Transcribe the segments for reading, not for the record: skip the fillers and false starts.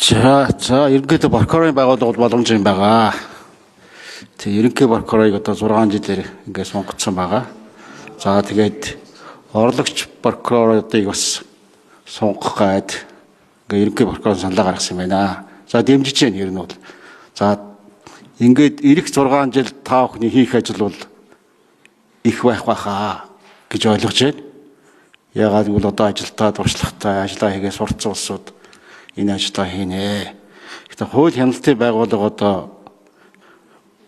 За ерөнхийдөө прокурорын байгууллагууд боломж юм байгаа. Тэгээ ерөнхий прокурорыг одоо 6 жилээр ингээд сонгогдсон байгаа. За тэгээд орлогч прокуроруудыг бас сонгох гээд ингээд ерөнхий прокурор саналаа гаргасан юм байна. За дэмжиж байна ер нь бол. За ингээд ирэх 6 жил та бүхний хийх ажил бол их байх байхаа гэж ойлгож байна. Яагаад гэвэл одоо ажилдаа туршлагатай ажиллаа хийгээ сурцсан улсууд энэ ажлаа хийнэ. Гэхдээ хууль хяналтын байгууллага одоо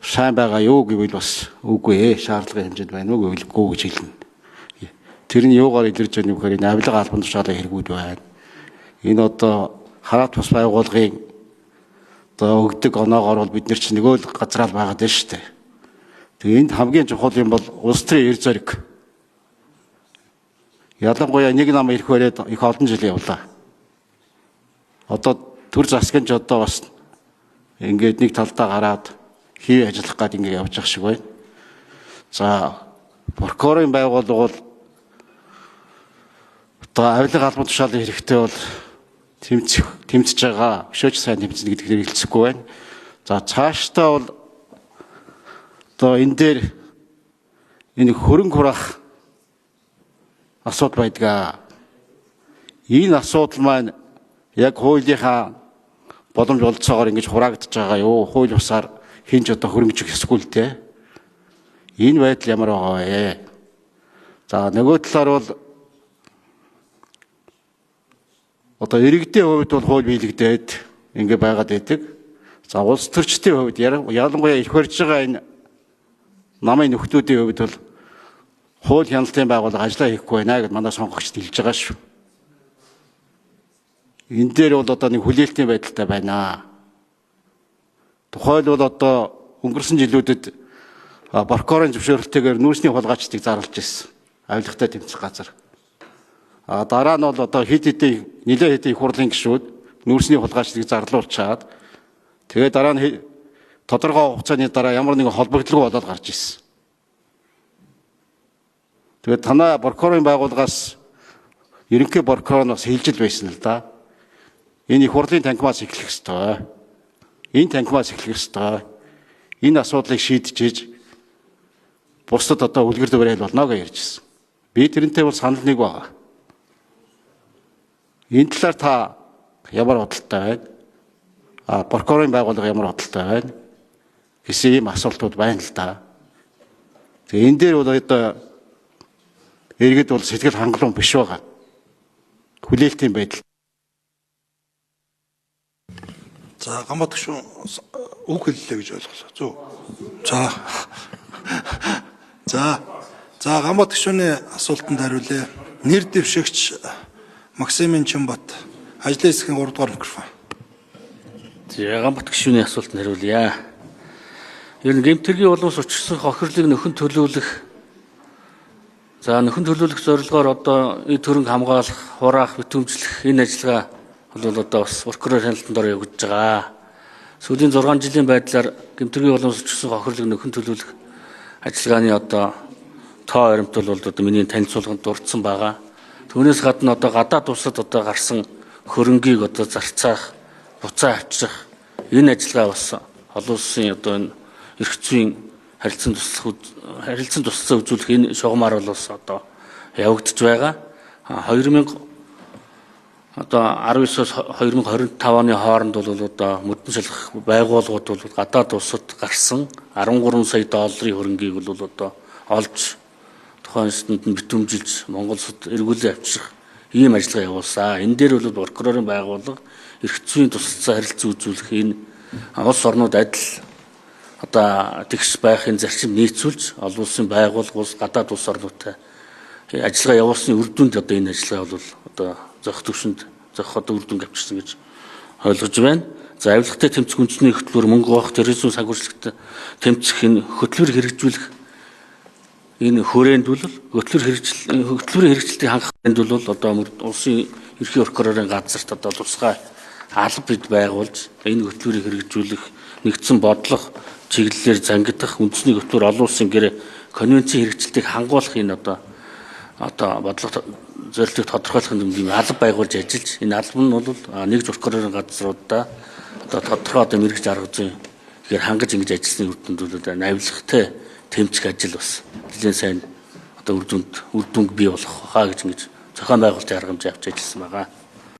сайн байгаа юу гэвэл бас үгүй ээ. Шаардлагын хэмжээнд байна уу гэвэл үгүй гэж хэлнэ. Тэрний юугаар илэрж байгаа юм гэхээр энэ авилга албан тушаалын хэрэгүүд байна. Энэ одоо хараат бас байгууллагын одоо өгдөг оноогоор бол бид нар чинь нөгөө л газраа л байгаад байна шүү дээ. Тэгээ энд хамгийн чухал юм бол улс төрийн эр зориг. Ялангуяа нэг нам ирэх бариад их олон жил явлаа. Одоо төр засгийн ч одоо бас ингээд нэг талдаа гараад хий ажиллах гээд ингээд явж байгаа шиг байна. За прокурорын байгууллага бол одоо авилга албан тушаалын хэрэгтэй бол тэмцэж байгаа. Өшөөж сайн тэмцэнэ гэдгээр хэлцэхгүй байна. За цаашдаа бол одоо энэ дээр энэ хөрөнгө хураах асуудал байдгаа. Энэ асуудал маань яг хуулийнхаа боломж олцоогоор ингэж хураагдж байгаа юу? Хууль бусаар хинж одоо хөрөнгөж өгөхгүй л дээ. Энэ байдал ямар байгаа вэ? За нөгөө талаар бол одоо иргэдийн хувьд бол хууль биелэгдээд ингэ байгаад байдаг. За улс төрчдийн хувьд ялангуяа их барьж байгаа энэ намын нөхдүүдийн хувьд бол хууль хяналтын байгууллага ажиллаа хийхгүй байна гэдээ манай сонгогчд хэлж байгаа шүү. Энэ дээр бол одоо нэг хүлээлтийн байдалтай байна. Тухайлбал одоо өнгөрсөн жилүүдэд прокурорын зөвшөөрлөлтөөр нүүрсний хулгайчдыг зарлж ирсэн. Авилгатай тэмцэх газар. Дараа нь бол одоо нэлээд хэдийн их хурлын гишүүд нүүрсний хулгайчдыг зарлуулчаад тэгээд дараа нь тодорхой хугацааны дараа ямар нэгэн холбогдлого болоод гарч ирсэн. Тэгээд танай прокурорын байгууллагаас ерөнхий прокурор нь бас хэлж байсан л да. Энэ их хурлын танхимаас эхлэх ёстой. Энэ танхимаас эхлэх ёстой. Энэ асуудлыг шийдчихэж бусдад одоо үлгэр дуурайл болно гэж ярьжсэн. Би тэрнтэй бол санал нэг байгаа. Энэ талаар та ямар бодолтой байна? Прокурорын байгууллага ямар бодолтой байна? Гэсэн ийм асуултууд байна л да. Тэгээ энэ дээр бол одоо иргэд бол сэтгэл хангалуун биш байгаа. Хүлээлтийн байдал. За Гамбат гүшүүн үг хэллээ гэж ойлголоо. Зөв. За Гамбат гүшүүний асуултанд хариулъя. Нэр дэвшигч Максимын Чимбат ажлын хэсгийн 3 дугаар микрофон. За Гамбат гүшүүний асуултанд хариулъя. Ер нь гэмтэргийн улс учирсан хохирлыг нөхөн төлөөлөх нөхөн төлөөлөх зорилгоор одоо эд хөрөнгө хамгаалах, хураах, битүүмжлэх энэ ажиллагаа бол одоо бас прокурор хяналтанд ороо явагдаж байгаа. Сүүлийн 6 жилийн байдлаар гэмтэргийн улс учирсан хохирлыг нөхөн төлөөлөх ажиллагааны одоо тоо баримтал бол одоо миний танилцуулганд дурдсан байгаа. Түүнээс гадна одоо гадаад улсад одоо гарсан хөрөнгийг одоо зарцаах, буцаа авчрах энэ ажиллагаа бас олон улсын одоо энэ эрх зүйн харилцан туслалцаа үзүүлэх энэ шугамар бол бас одоо явагдаж байгаа. 2019-с 2025 оны хооронд бол одоо мөдөн шалгах байгууллагууд бол гадаад улсад гарсан 13 сая долларын хөрөнгийг бол одоо олж тухайн улсад нь битүүмжилж Монгол улсад эргүүлээ авчрах ийм ажиллагаа явуулсан. Энэ дээр бол прокурорын байгууллага эрх зүйн туслалцаа харилцан үзүүлэх энэ улс орнууд адил одоо тэгш байхын зарчим нийцүүлж олон улсын байгууллага гадаад улс орнуудтай ажиллагаа явуулсны үр дүнд одоо энэ ажиллагаа бол одоо зохих төвшөнд зохих одоо үр дүн авчирсан гэж ойлгож байна. За авилгатай тэмцэх үндэсний хөтөлбөр мөнгө гоох терроризм санхүүжилттэй тэмцэх энэ хөтөлбөр хэрэгжүүлэх энэ хүрээнд бол хөтөлбөрийн хэрэгжилтийг хангах хүнд бол одоо улсын ерхий прокурорын газарт одоо тусгай алба бид байгуулж энэ хөтөлбөрийг хэрэгжүүлэх нэгдсэн бодлого чиглэлээр зангидах үндэсний хөтөлбөр олон улсын гэрээ конвенцийн хэрэгжилтийг хангуулах энэ одоо бодлого зорилтыг тодорхойлох юм алба байгуулж ажиллаж, энэ алба нь бол нэгж прокурорын газруудаа одоо тодорхой одоо мэрэгж арга зүйн ихээр хангаж ингэж ажилласны үр дүндүүдэд навилгатай тэмцэх ажил бас нэлээд сайн одоо үр дүнг бий болох хаа гэж ингэж зохион байгуулалтын арга хэмжээ авч ажилласан байгаа.